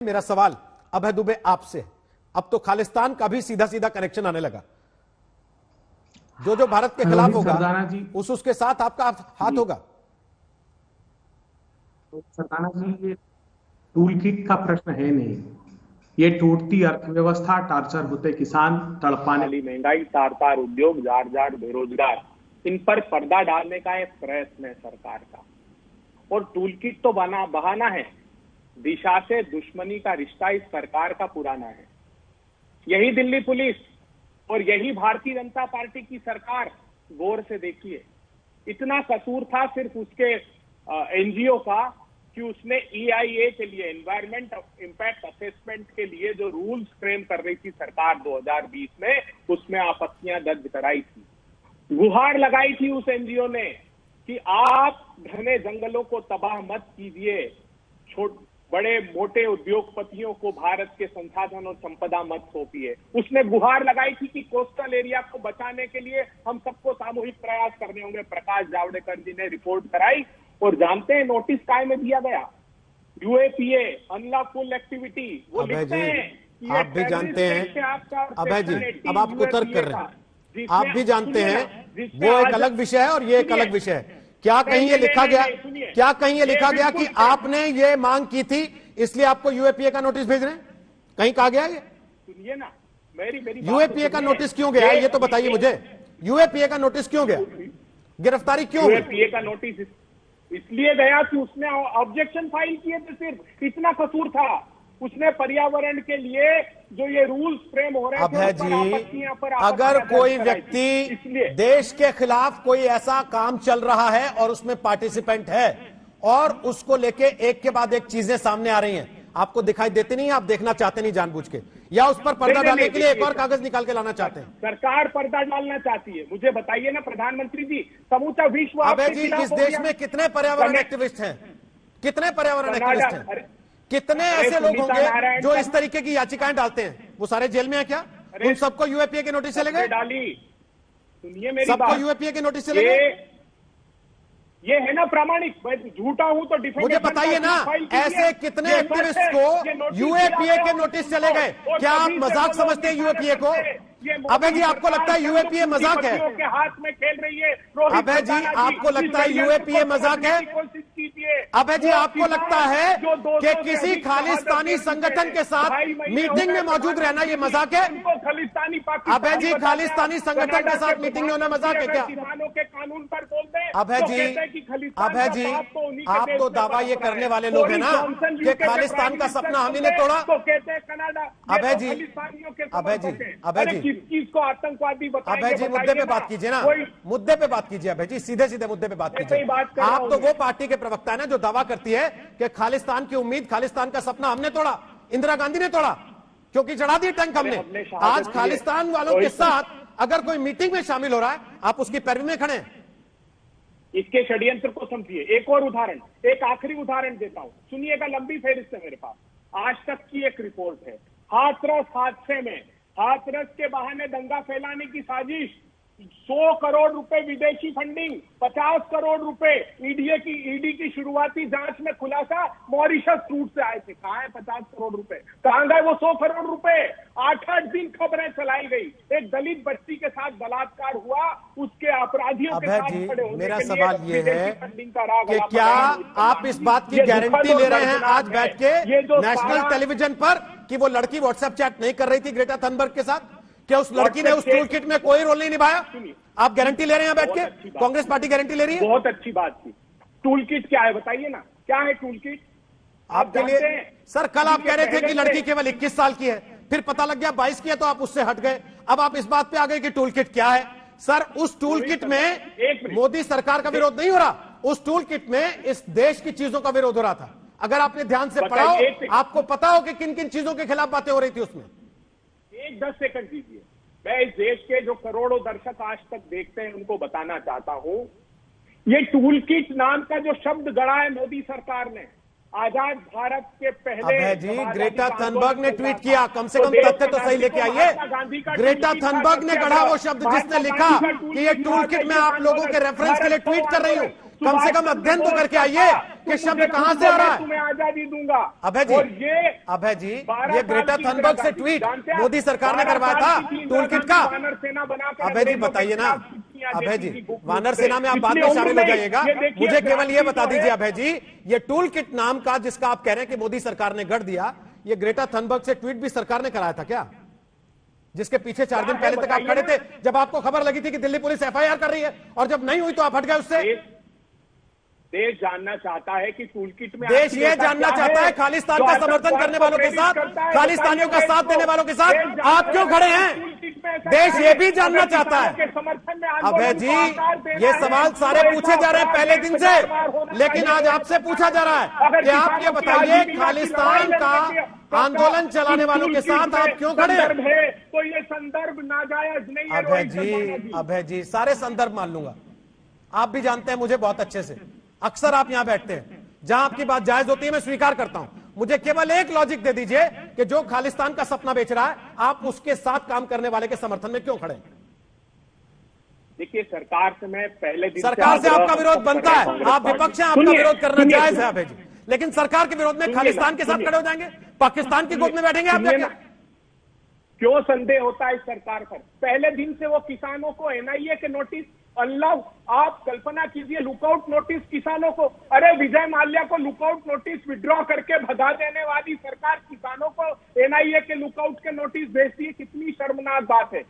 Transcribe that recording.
मेरा सवाल अभय दुबे आपसे है। अब तो खालिस्तान का भी सीधा सीधा कनेक्शन आने लगा। जो भारत के खिलाफ होगा उसके साथ आपका हाथ होगा। तो सरदाना जी, ये टूल किट का प्रश्न है नहीं। ये टूटती अर्थव्यवस्था, टार्चर होते किसान, तड़पाने वाली महंगाई, तार तार उद्योग, जार जार बेरोजगार, इन पर पर्दा डालने का एक प्रयत्न है सरकार का। और टूल किट तो बहाना है। दिशा से दुश्मनी का रिश्ता इस सरकार का पुराना है। यही दिल्ली पुलिस और यही भारतीय जनता पार्टी की सरकार, गौर से देखिए, इतना कसूर था सिर्फ उसके एनजीओ का कि उसने EIA के लिए, एनवायरमेंट इंपैक्ट असेसमेंट के लिए जो रूल्स फ्रेम कर रही थी सरकार 2020 में, उसमें आपत्तियां दर्ज कराई थी। गुहार लगाई थी उस एनजीओ ने कि आप घने जंगलों को तबाह मत कीजिए, बड़े मोटे उद्योगपतियों को भारत के संसाधन और संपदा मत सौंपिए। उसने गुहार लगाई थी कि कोस्टल एरिया को बचाने के लिए हम सबको सामूहिक प्रयास करने होंगे। प्रकाश जावड़ेकर जी ने रिपोर्ट कराई और जानते हैं नोटिस काय में दिया गया? UAPA, unlawful activity. वो लिखते हैं, आप भी जानते हैं अभय जी, अब आप कुतर्क कर रहे हैं। आप भी जानते हैं वो एक अलग विषय है और ये एक अलग विषय है। क्या कहीं ये लिखा गया कि आपने ये मांग की थी इसलिए आपको UAPA का नोटिस भेज रहे हैं? कहीं कहा गया ये? सुनिए ना, मेरी UAPA का नोटिस क्यों गया ये तो बताइए मुझे। UAPA का नोटिस क्यों गया? गिरफ्तारी क्यों हुई? UAPA का नोटिस इसलिए गया कि उसने ऑब्जेक्शन फाइल किए थे। सिर्फ इतना कसूर था। उसने पर्यावरण के लिए जो ये रूल्स फ्रेम हो रहे थे, अभय जी, अगर कोई व्यक्ति देश के खिलाफ कोई ऐसा काम चल रहा है और उसमें पार्टिसिपेंट है और उसको लेके एक के बाद एक चीजें सामने आ रही हैं, आपको दिखाई देती नहीं? आप देखना चाहते नहीं जानबूझ के, या उस पर पर्दा डालने के लिए एक और कागज निकाल के लाना चाहते हैं? सरकार पर्दा डालना चाहती है। मुझे बताइए ना प्रधानमंत्री जी, समूचा विश्व अभय जी, इस देश में कितने पर्यावरण एक्टिविस्ट हैं? कितने पर्यावरण एक्टिविस्ट हैं? कितने ऐसे लोग होंगे जो इस तरीके की याचिकाएं डालते हैं? वो सारे जेल में है क्या? उन सबको UAPA के नोटिस चले गए? सुनिए मेरी बात, सबको UAPA के नोटिस चले गए? ये है ना प्रामाणिक। मैं झूठा हूं तो मुझे बताइए ना, ऐसे कितने एक्टिविस्ट को UAPA के नोटिस चले गए? क्या आप मजाक समझते हैं UAPA को? अभय जी, आपको लगता है UAPA मजाक है? के हाथ में खेल रही है अभय जी, आपको लगता है UAPA मजाक है? अभय जी, आपको लगता है कि किसी खालिस्तानी संगठन के साथ मीटिंग में मौजूद रहना ये मजाक है? अभय जी, खालिस्तानी संगठन के साथ मीटिंग में होना मजाक है क्या? के कानून पर बोलते हैं अभय जी, आप तो दावा ये करने वाले लोग हैं ना कि खालिस्तान का सपना हम ही ने तोड़ा। तो कहते हैं कनाडा। अभय जी, किसको आतंकवादी बताएंगे? अभय जी, मुद्दे पे बात कीजिए ना, मुद्दे पे बात कीजिए अभय जी, सीधे सीधे मुद्दे पे बात कीजिए। आप तो वो पार्टी के प्रवक्ता है ना जो दावा करती है कि खालिस्तान की उम्मीद, खालिस्तान का सपना हमने तोड़ा, इंदिरा गांधी ने तोड़ा, क्योंकि चढ़ा दी टैंक हमने। आज खालिस्तान वालों के साथ अगर कोई मीटिंग में शामिल हो रहा है, आप उसकी पैरवी में खड़े हैं। इसके षड्यंत्र को समझिए। एक और उदाहरण, एक आखिरी उदाहरण देता हूं, सुनिएगा। लंबी फहरिस्त है मेरे पास। आज तक की एक रिपोर्ट है। हाथरस हादसे में हाथरस के बहाने दंगा फैलाने की साजिश, 100 करोड़ रुपए विदेशी फंडिंग, 50 करोड़ रुपए ईडी की शुरुआती जांच में खुलासा मॉरिशस रूट से आए थे। कहां है 50 करोड़ रुपए? कहां गए वो 100 करोड़ रुपए? 8-8 दिन खबरें चलाई गई। एक दलित बच्ची के साथ बलात्कार हुआ, उसके अपराधियों के साथ खड़े होने मेरा के लिए सवाल ये है फंडिंग का राग कि क्या आप इस बात की गारंटी ले रहे हैं आज बैठ के नेशनल टेलीविजन पर कि वो लड़की व्हाट्सएप चैट नहीं कर रही थी ग्रेटा थनबर्ग के साथ? क्या उस लड़की ने उस टूल किट में कोई रोल नहीं निभाया? आप गारंटी ले रहे हैं बैठ के? कांग्रेस पार्टी गारंटी ले रही है? बहुत अच्छी बात थी। टूल किट क्या है बताइए ना, क्या है टूल किट? आपके लिए सर, कल आप कह रहे थे कि लड़की केवल 21 साल की है, फिर पता लग गया 22 की है तो आप उससे हट गए। अब आप इस बात पे आ गए कि टूल किट क्या है? सर, उस टूल किट में मोदी सरकार का विरोध नहीं हो रहा, उस टूल किट में इस देश की चीजों का विरोध हो रहा था। अगर आपने ध्यान से पढ़ा हो, आपको पता हो कि किन किन चीजों के खिलाफ बातें हो रही थी उसमें। 10 सेकंड दीजिए। मैं इस देश के जो करोड़ों दर्शक आज तक देखते हैं उनको बताना चाहता हूं, ये टूल किट नाम का जो शब्द गढ़ा है मोदी सरकार ने, आजाद भारत के पहले। अभय जी, ग्रेटा थनबर्ग ने ट्वीट किया, कम से कम तथ्य तो सही लेके आइए। ग्रेटा थनबर्ग ने गढ़ा वो शब्द जिसने लिखा कि ये टूल किट मैं आप लोगों के रेफरेंस के लिए ट्वीट कर रही हूं। कम से कम अध्ययन तो करके आइए कि शब्द कहां से आ रहा है। तुम्हें आजादी दूंगा। अभय जी ये ग्रेटा थनबर्ग से ट्वीट मोदी सरकार ने करवाया था टूलकिट का। वानर सेना बनाकर अभय जी बताइए ना, अभय जी वानर सेना में आप बाद में शामिल हो जाइएगा, मुझे केवल ये बता दीजिए अभय जी, ये टूलकिट नाम का जिसका आप कह रहे हैं कि मोदी सरकार ने गढ़ दिया, ये ग्रेटा थनबर्ग से ट्वीट भी सरकार ने कराया था क्या? जिसके पीछे 4 दिन पहले तक आप खड़े थे, जब आपको खबर लगी थी कि दिल्ली पुलिस एफआईआर कर रही है, और जब नहीं हुई तो आप हट गए उससे। देश जानना चाहता है कि टूलकिट में देश ये जानना चाहता है खालिस्तान का समर्थन करने वालों के साथ, खालिस्तानियों का साथ देने वालों के साथ आप क्यों खड़े हैं? देश ये भी जानना चाहता है। अभय जी ये सवाल सारे पूछे जा रहे हैं पहले दिन से, लेकिन आज आपसे पूछा जा रहा है कि आप ये बताइए खालिस्तान का आंदोलन चलाने वालों के साथ आप क्यों खड़े हैं? तो ये संदर्भ नाजायज नहीं है। अभय जी सारे संदर्भ मान लूंगा, आप भी जानते हैं मुझे बहुत अच्छे से, अक्सर आप यहां बैठते हैं, जहां आपकी बात जायज होती है मैं स्वीकार करता हूं। मुझे केवल एक लॉजिक दे दीजिए कि जो खालिस्तान का सपना बेच रहा है, आप उसके साथ काम करने वाले के समर्थन में क्यों खड़े हैं? देखिए सरकार से मैं पहले दिन सरकार से आपका विरोध बनता है, आप विपक्ष हैं, आपका विरोध करना जायज है अभय जी, लेकिन सरकार के विरोध में खालिस्तान के साथ खड़े हो जाएंगे, पाकिस्तान की गोद में बैठेंगे आप जाके? क्यों संदेह होता है सरकार पर? पहले दिन से वो किसानों को एनआईए के नोटिस अल्लाह, आप कल्पना कीजिए लुकआउट नोटिस किसानों को, अरे विजय माल्या को लुकआउट नोटिस विड्रॉ करके भगा देने वाली सरकार किसानों को एनआईए के लुकआउट के नोटिस भेजती है, कितनी शर्मनाक बात है।